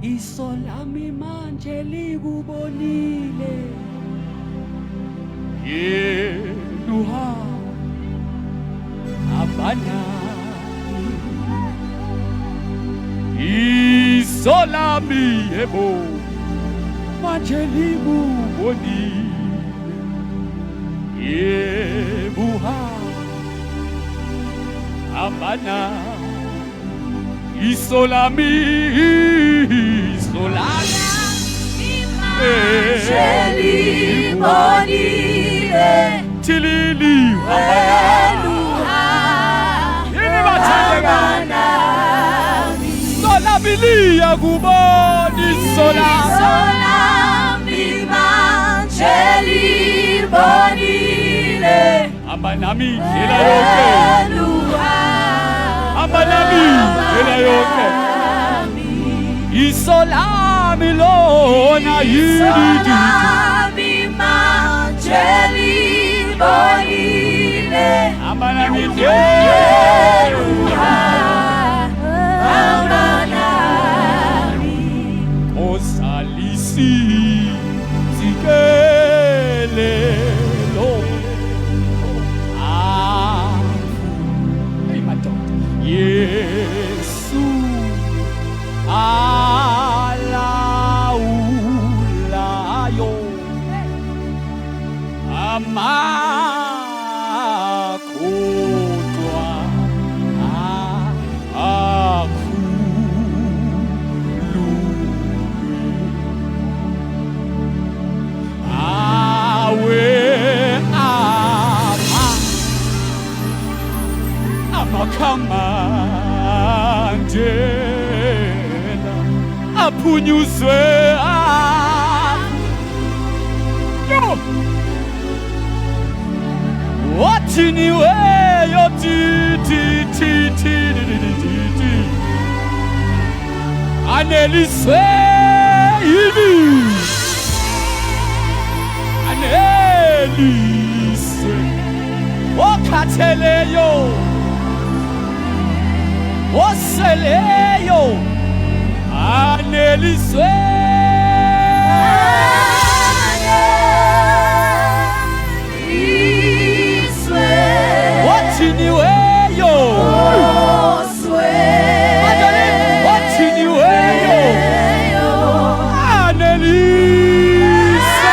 iso lami manje likubonile yenuha abanani iso lami yebo manje likubonile yebuha abanani Isolami Sheli bonile Tilili Eluha Abanami Solabili yakuboni Solami Sheli bonile Abanami hela yoke Eluha Abanami hela yoke Isolami lona yidi Isolami manjeli bonile Abanami Eluha Abanami Osalisi zikele lo Hey madoda Yesu alaulayo amakutwa akhululwe awe amakhamandela aphunyuzwe wathini weyo ti aneliswe yini aneliswe okhatheleyo oseleyo aneliswe wathini weyo wathini weyo aneliswe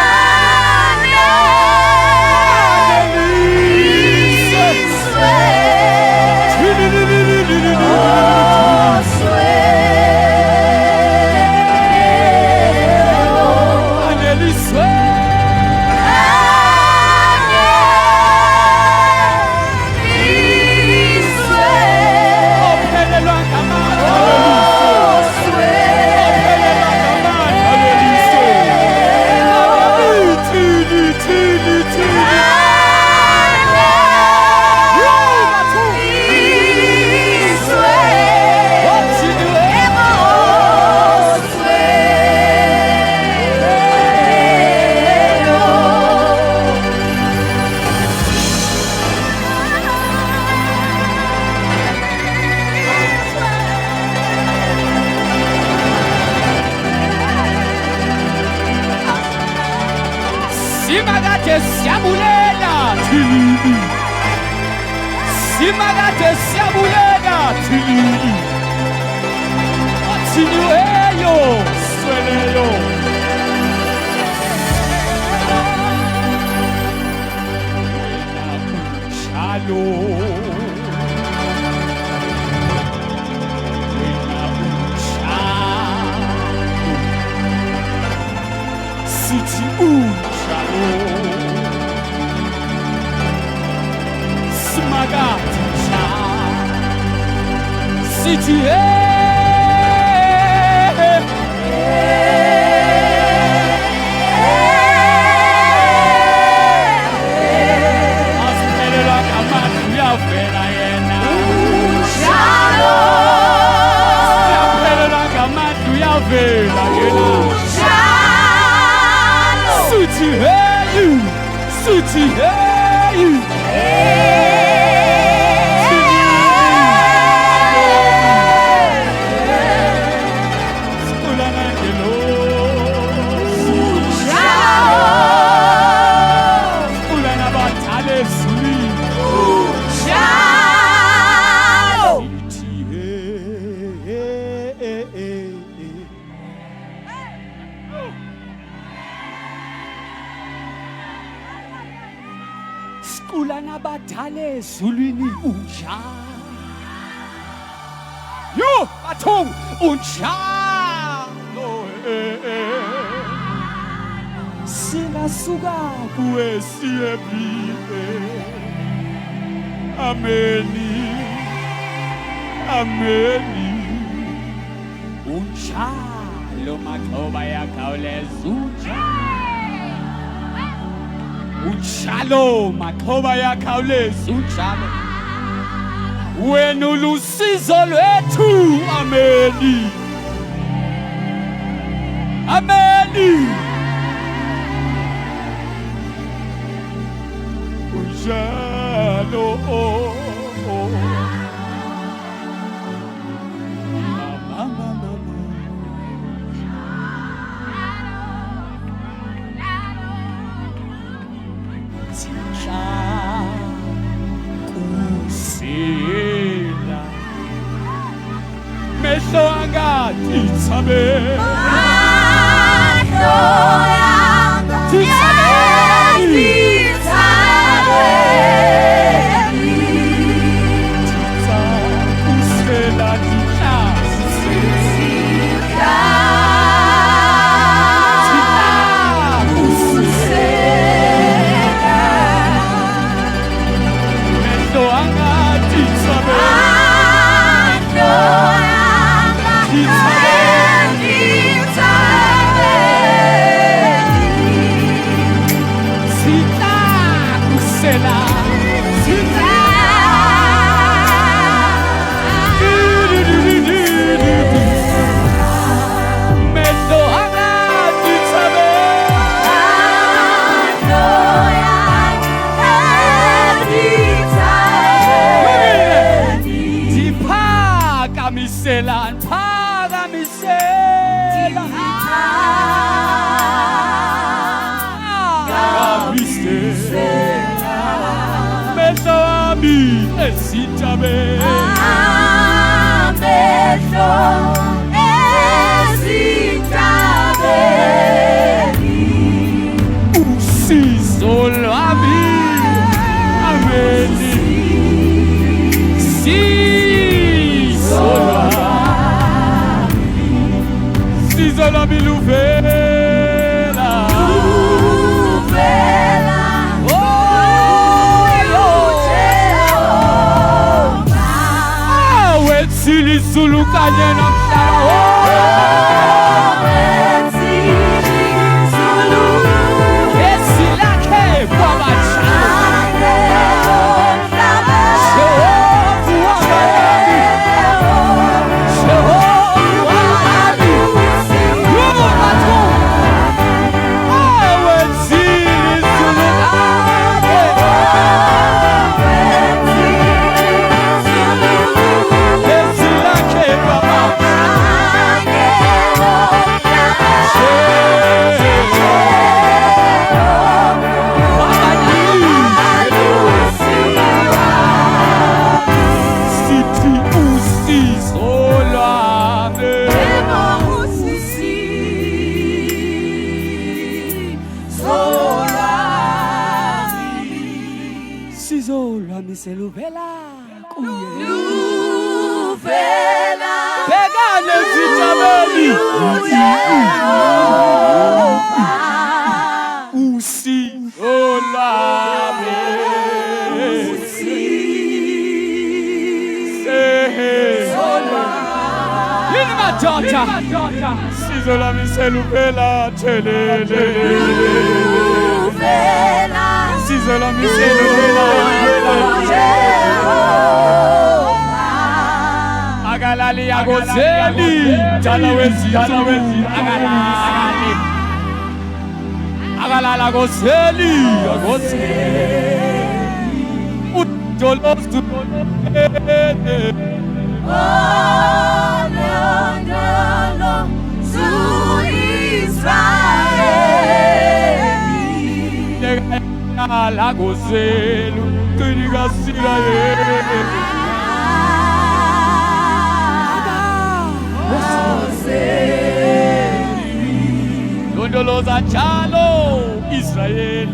Simagate siabulela tilili Simagate siabulela tilili Wathini weyo sweleyo Wena unjalo Wena unjalo Sithi unjalo Simagate Sithi Asiphelelwa ngamandla uyavela yena Siyaphelelwa ngamandla uyavela yena Sithi Sithi Sikulana Uhlale ezulwini unjalo. Yo, bathong unjalo. Singasuka kuwe siyebile. Ameni. Ameni. Unjalo makhoba yakhawuleza unjalo. Unjalo makhoba yakhawuleza unjalo. Wena ulusizo lwethu. Ameni. Ameni. Unjalo. Kusela mehlo angathi tsabe Israel.